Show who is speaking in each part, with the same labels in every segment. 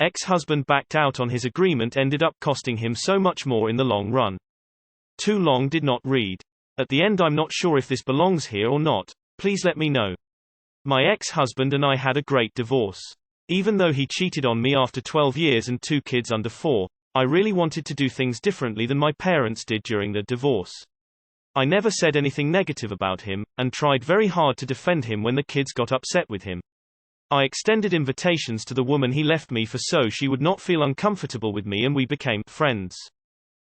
Speaker 1: Ex-husband backed out on his agreement, ended up costing him so much more in the long run. Too long did not read. At the end, I'm not sure if this belongs here or not. Please let me know. My ex-husband and I had a great divorce. Even though he cheated on me after 12 years and 2 kids under 4, I really wanted to do things differently than my parents did during the divorce. I never said anything negative about him, and tried very hard to defend him when the kids got upset with him. I extended invitations to the woman he left me for so she would not feel uncomfortable with me, and we became friends.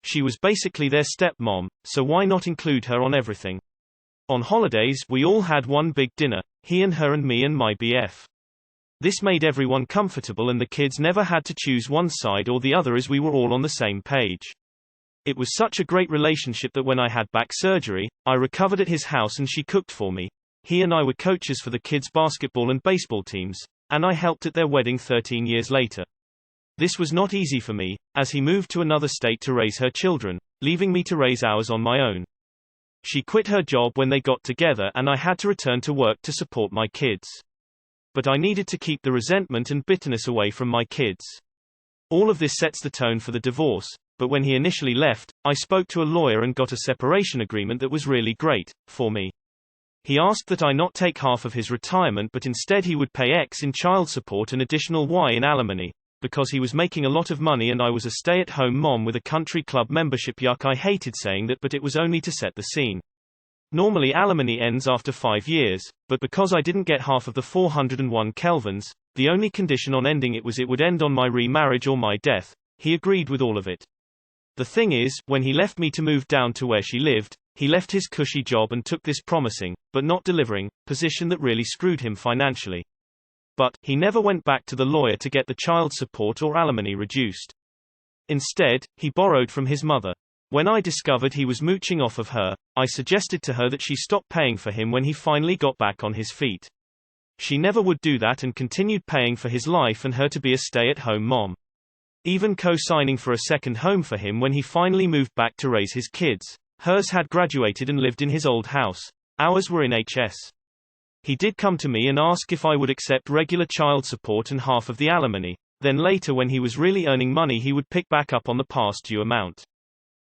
Speaker 1: She was basically their stepmom, so why not include her on everything? On holidays, we all had one big dinner, he and her and me and my BF. This made everyone comfortable and the kids never had to choose one side or the other as we were all on the same page. It was such a great relationship that when I had back surgery, I recovered at his house and she cooked for me. He and I were coaches for the kids' basketball and baseball teams, and I helped at their wedding 13 years later. This was not easy for me, as he moved to another state to raise her children, leaving me to raise ours on my own. She quit her job when they got together and I had to return to work to support my kids. But I needed to keep the resentment and bitterness away from my kids. All of this sets the tone for the divorce, but when he initially left, I spoke to a lawyer and got a separation agreement that was really great, for me. He asked that I not take half of his retirement but instead he would pay X in child support and additional Y in alimony, because he was making a lot of money and I was a stay-at-home mom with a country club membership. Yuck, I hated saying that, but it was only to set the scene. Normally alimony ends after 5 years, but because I didn't get half of the 401 kelvins, the only condition on ending it was it would end on my remarriage or my death. He agreed with all of it. The thing is, when he left me to move down to where she lived, he left his cushy job and took this promising, but not delivering, position that really screwed him financially. But, he never went back to the lawyer to get the child support or alimony reduced. Instead, he borrowed from his mother. When I discovered he was mooching off of her, I suggested to her that she stop paying for him when he finally got back on his feet. She never would do that and continued paying for his life and her to be a stay-at-home mom. Even co-signing for a second home for him when he finally moved back to raise his kids. Hers had graduated and lived in his old house. Ours were in HS. He did come to me and ask if I would accept regular child support and half of the alimony. Then later when he was really earning money he would pick back up on the past due amount.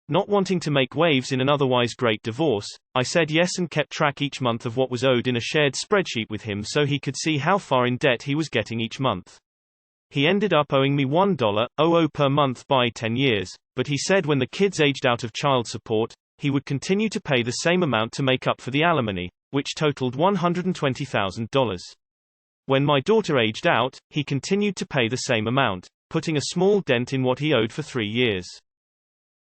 Speaker 1: Not wanting to make waves in an otherwise great divorce, I said yes and kept track each month of what was owed in a shared spreadsheet with him so he could see how far in debt he was getting each month. He ended up owing me $1.00 per month by 10 years, but he said when the kids aged out of child support, he would continue to pay the same amount to make up for the alimony, which totaled $120,000. When my daughter aged out, he continued to pay the same amount, putting a small dent in what he owed for 3 years.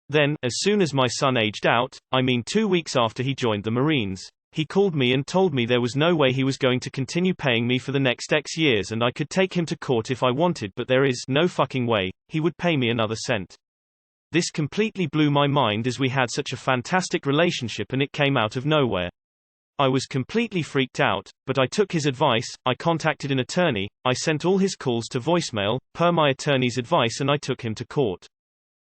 Speaker 1: Then, as soon as my son aged out, 2 weeks after he joined the Marines, he called me and told me there was no way he was going to continue paying me for the next X years and I could take him to court if I wanted, but there is no fucking way he would pay me another cent. This completely blew my mind as we had such a fantastic relationship and it came out of nowhere. I was completely freaked out, but I took his advice. I contacted an attorney, I sent all his calls to voicemail, per my attorney's advice, and I took him to court.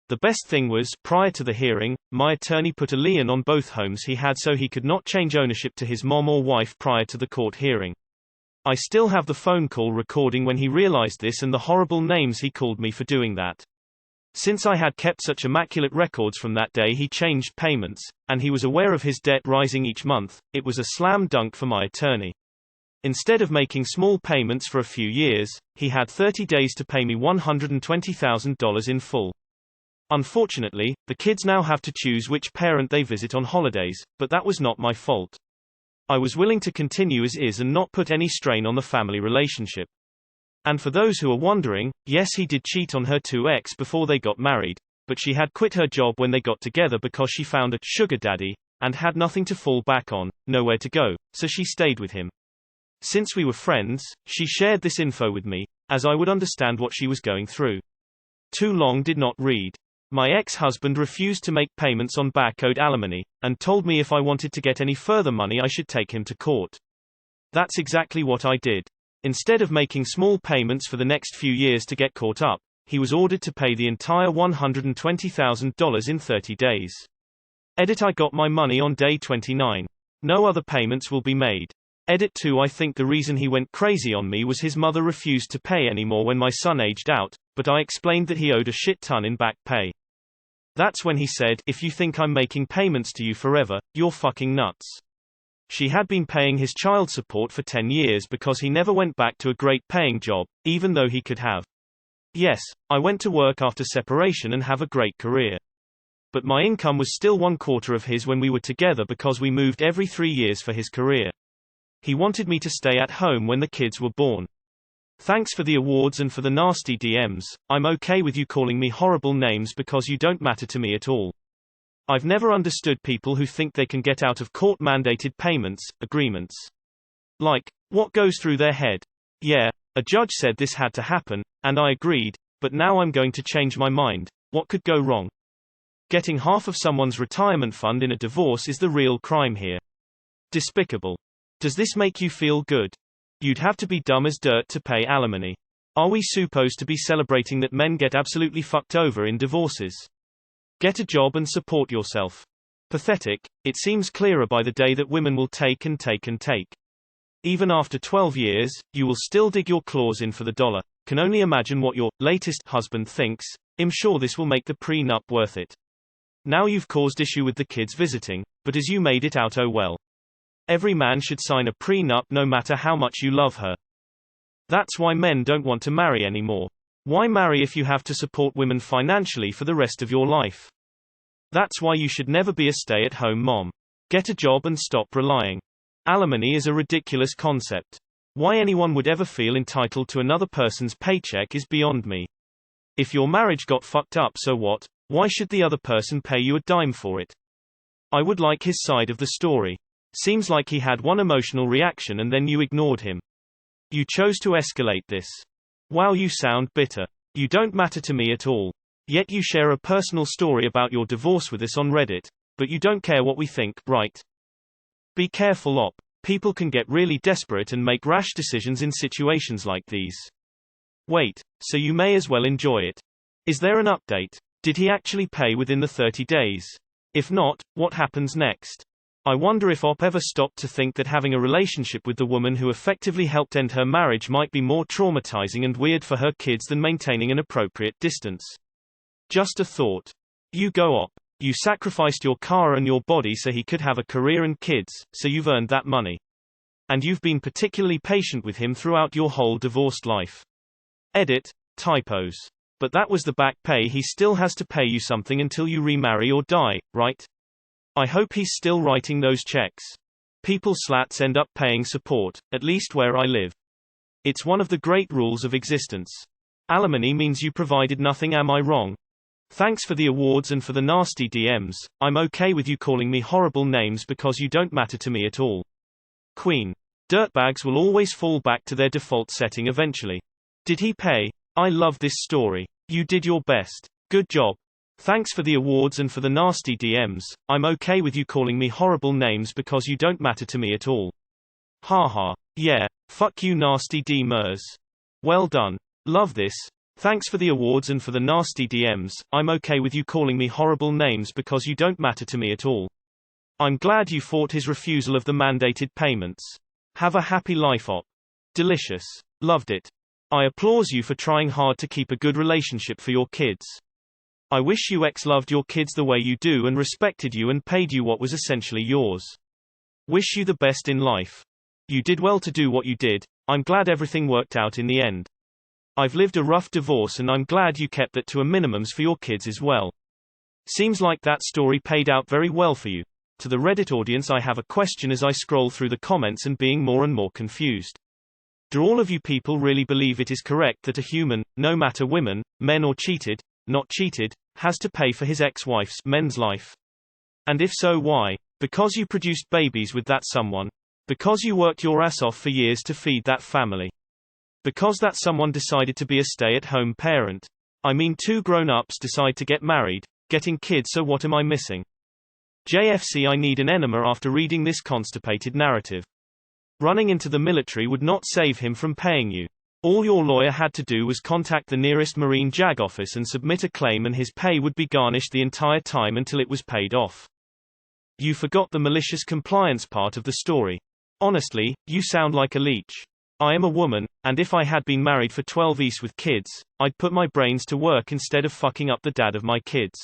Speaker 1: The best thing was, prior to the hearing, my attorney put a lien on both homes he had so he could not change ownership to his mom or wife prior to the court hearing. I still have the phone call recording when he realized this and the horrible names he called me for doing that. Since I had kept such immaculate records from that day he changed payments, and he was aware of his debt rising each month. It was a slam dunk for my attorney. Instead of making small payments for a few years, he had 30 days to pay me $120,000 in full. Unfortunately, the kids now have to choose which parent they visit on holidays, but that was not my fault. I was willing to continue as is and not put any strain on the family relationship. And for those who are wondering, yes, he did cheat on her 2 ex before they got married, but she had quit her job when they got together because she found a sugar daddy, and had nothing to fall back on, nowhere to go, so she stayed with him. Since we were friends, she shared this info with me, as I would understand what she was going through. Too long did not read. My ex-husband refused to make payments on back-owed alimony, and told me if I wanted to get any further money I should take him to court. That's exactly what I did. Instead of making small payments for the next few years to get caught up, he was ordered to pay the entire $120,000 in 30 days. Edit: I got my money on day 29. No other payments will be made. Edit 2: I think the reason he went crazy on me was his mother refused to pay anymore when my son aged out, but I explained that he owed a shit ton in back pay. That's when he said, "If you think I'm making payments to you forever, you're fucking nuts." She had been paying his child support for 10 years because he never went back to a great paying job, even though he could have. Yes, I went to work after separation and have a great career. But my income was still 1/4 of his when we were together because we moved every 3 years for his career. He wanted me to stay at home when the kids were born. Thanks for the awards and for the nasty DMs. I'm okay with you calling me horrible names because you don't matter to me at all. I've never understood people who think they can get out of court-mandated payments, agreements. Like, what goes through their head? Yeah, a judge said this had to happen, and I agreed, but now I'm going to change my mind. What could go wrong? Getting half of someone's retirement fund in a divorce is the real crime here. Despicable. Does this make you feel good? You'd have to be dumb as dirt to pay alimony. Are we supposed to be celebrating that men get absolutely fucked over in divorces? Get a job and support yourself. Pathetic. It seems clearer by the day that women will take and take and take. Even after 12 years, you will still dig your claws in for the dollar. Can only imagine what your latest husband thinks. I'm sure this will make the prenup worth it. Now you've caused issue with the kids visiting, but as you made it out, oh well. Every man should sign a prenup no matter how much you love her. That's why men don't want to marry anymore. Why marry if you have to support women financially for the rest of your life? That's why you should never be a stay-at-home mom. Get a job and stop relying. Alimony is a ridiculous concept. Why anyone would ever feel entitled to another person's paycheck is beyond me. If your marriage got fucked up, so what? Why should the other person pay you a dime for it? I would like his side of the story. Seems like he had one emotional reaction and then you ignored him. You chose to escalate this. Wow, you sound bitter. You don't matter to me at all. Yet you share a personal story about your divorce with us on Reddit, but you don't care what we think, right? Be careful, op. People can get really desperate and make rash decisions in situations like these. Wait, so you may as well enjoy it. Is there an update? Did he actually pay within the 30 days? If not, what happens next? I wonder if Op ever stopped to think that having a relationship with the woman who effectively helped end her marriage might be more traumatizing and weird for her kids than maintaining an appropriate distance. Just a thought. You go, Op. You sacrificed your car and your body so he could have a career and kids, so you've earned that money. And you've been particularly patient with him throughout your whole divorced life. Edit. Typos. But that was the back pay. He still has to pay you something until you remarry or die, right? I hope he's still writing those checks. People slats end up paying support, at least where I live. It's one of the great rules of existence. Alimony means you provided nothing, am I wrong? Thanks for the awards and for the nasty DMs. I'm okay with you calling me horrible names because you don't matter to me at all. Queen. Dirtbags will always fall back to their default setting eventually. Did he pay? I love this story. You did your best. Good job. Thanks for the awards and for the nasty DMs. I'm okay with you calling me horrible names because you don't matter to me at all. Haha. Yeah. Fuck you, nasty DMers. Well done. Love this. Thanks for the awards and for the nasty DMs. I'm okay with you calling me horrible names because you don't matter to me at all. I'm glad you fought his refusal of the mandated payments. Have a happy life, Op. Delicious. Loved it. I applaud you for trying hard to keep a good relationship for your kids. I wish you loved your kids the way you do and respected you and paid you what was essentially yours. Wish you the best in life. You did well to do what you did. I'm glad everything worked out in the end. I've lived a rough divorce and I'm glad you kept that to a minimum for your kids as well. Seems like that story paid out very well for you. To the Reddit audience, I have a question as I scroll through the comments and being more and more confused. Do all of you people really believe it is correct that a human, no matter women, men or cheated, not cheated, has to pay for his ex-wife's men's life? And if so, why? Because you produced babies with that someone? Because you worked your ass off for years to feed that family? Because that someone decided to be a stay-at-home parent? I mean, two grown-ups decide to get married, getting kids, so what am I missing? JFC, I need an enema after reading this constipated narrative. Running into the military would not save him from paying you. All your lawyer had to do was contact the nearest Marine JAG office and submit a claim, and his pay would be garnished the entire time until it was paid off. You forgot the malicious compliance part of the story. Honestly, you sound like a leech. I am a woman, And if I had been married for 12 years with kids, I'd put my brains to work instead of fucking up the dad of my kids.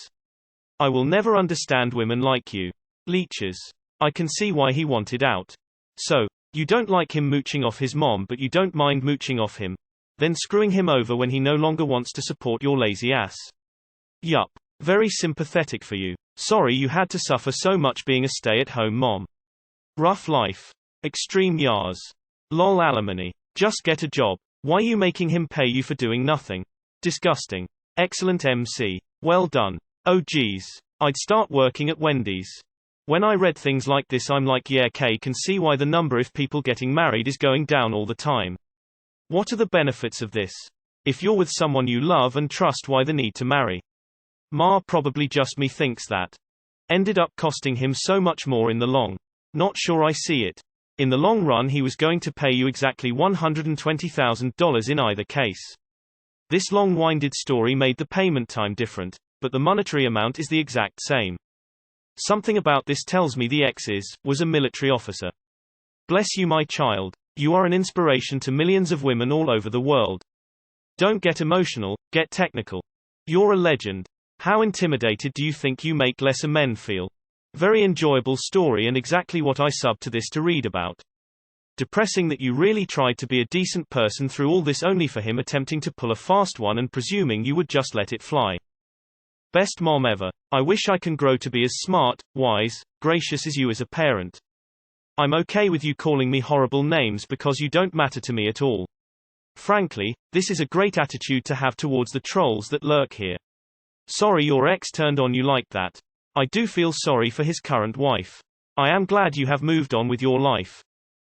Speaker 1: I will never understand women like you. Leeches. I can see why he wanted out. So, you don't like him mooching off his mom, but you don't mind mooching off him. Then screwing him over when he no longer wants to support your lazy ass. Yup. Very sympathetic for you. Sorry you had to suffer so much being a stay-at-home mom. Rough life. Extreme yars. Lol alimony. Just get a job. Why you making him pay you for doing nothing? Disgusting. Excellent MC. Well done. Oh geez. I'd start working at Wendy's. When I read things like this I'm like yeah can see why the number of people getting married is going down all the time. What are the benefits of this? If you're with someone you love and trust, why the need to marry? Ma probably just me thinks that. Ended up costing him so much more in the long. Not sure I see it. In the long run he was going to pay you exactly $120,000 in either case. This long-winded story made the payment time different, but the monetary amount is the exact same. Something about this tells me the ex was a military officer. Bless you my child. You are an inspiration to millions of women all over the world. Don't get emotional, get technical. You're a legend. How intimidated do you think you make lesser men feel? Very enjoyable story and exactly what I subbed to this to read about. Depressing that you really tried to be a decent person through all this only for him attempting to pull a fast one and presuming you would just let it fly. Best mom ever. I wish I can grow to be as smart, wise, gracious as you as a parent. I'm okay with you calling me horrible names because you don't matter to me at all. Frankly, this is a great attitude to have towards the trolls that lurk here. Sorry your ex turned on you like that. I do feel sorry for his current wife. I am glad you have moved on with your life.